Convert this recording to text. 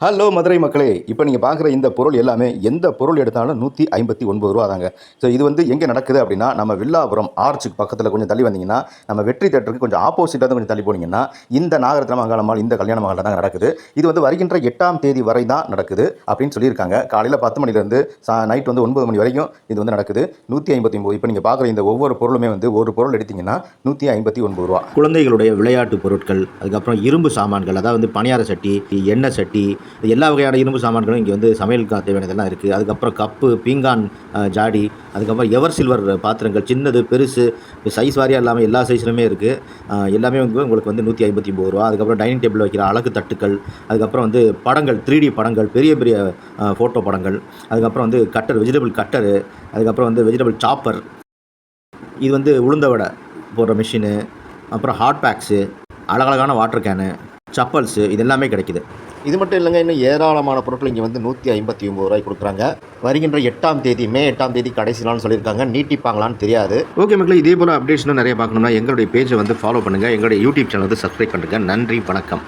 Hello Madurai மக்களே, இப்போ நீங்கள் பார்க்குற இந்த பொருள் எல்லாமே எந்த பொருள் எடுத்தாலும் 159 ரூபா தாங்க. ஸோ இது வந்து எங்கே நடக்குது அப்படின்னா, நம்ம வில்லாபுரம் ஆர்ச்சுக்கு பக்கத்தில் கொஞ்சம் தள்ளி வந்தீங்கன்னா, நம்ம வெற்றி தேட்டருக்கு கொஞ்சம் ஆப்போசிட்டாக தான் கொஞ்சம் தள்ளி போனீங்கன்னா, இந்த நாகரத்ன மகாலம்மாள் இந்த கல்யாண மகாலில் தான் நடக்குது. இது வந்து வருகின்ற 8ஆம் தேதி வரை தான் நடக்குது அப்படின்னு சொல்லியிருக்காங்க. காலையில் 10 மணிலேருந்து நைட் வந்து 9 மணி வரைக்கும் இது வந்து நடக்குது. 159. இப்போ நீங்கள் பார்க்குற இந்த ஒவ்வொரு பொருளுமே வந்து ஒரு பொருள் எடுத்தீங்கன்னா 159 ரூபா. குழந்தைகளுடைய விளையாட்டு பொருட்கள், அதுக்கப்புறம் இரும்பு சாமான்கள், அதாவது வந்து பணியார சட்டி, எண்ணெய் சட்டி, எல்லா வகையான இரும்பு சாமான்களும் இங்கே வந்து சமையலுக்கு தேவையானதெல்லாம் இருக்குது. அதுக்கப்புறம் கப்பு, பீங்கான் ஜாடி, அதுக்கப்புறம் எவர் சில்வர் பாத்திரங்கள், சின்னது பெருசு சைஸ் வாரியாக இல்லாமல் எல்லா சைஸ்லுமே இருக்குது. எல்லாமே வந்து உங்களுக்கு வந்து 159 ரூபா. அதுக்கப்புறம் டைனிங் டேபிள் வைக்கிற அழகு தட்டுக்கள், அதுக்கப்புறம் வந்து படங்கள், 3D படங்கள், பெரிய பெரிய ஃபோட்டோ படங்கள், அதுக்கப்புறம் வந்து கட்டர், வெஜிடபிள் கட்டரு, அதுக்கப்புறம் வந்து வெஜிடபிள் சாப்பர், இது வந்து உளுந்த வடை போடுற மிஷினு, அப்புறம் ஹாட் பேக்ஸு, அழகழகான வாட்டர் கேனு, சப்பல்ஸு, இது எல்லாமே கிடைக்குது. இது மட்டும் இல்லைங்க, இன்னும் ஏராளமான பொருட்கள் இங்கே வந்து 159 ரூபாய் கொடுக்குறாங்க. வருகின்ற 8ஆம் தேதி, மே 8ஆம் தேதி கடைசி நாள்னு சொல்லியிருக்காங்க. நீட்டிப்பாங்களான்னு தெரியாது. ஓகே மக்களே, இதே போல் அப்டேட்ஸ்லாம் நிறைய பார்க்கணும்னா எங்களுடைய பேஜை வந்து ஃபாலோ பண்ணுங்கள், எங்களுடைய யூடியூப் சேனல் வந்து சப்ஸ்கிரைப் பண்ணுங்கள். நன்றி, வணக்கம்.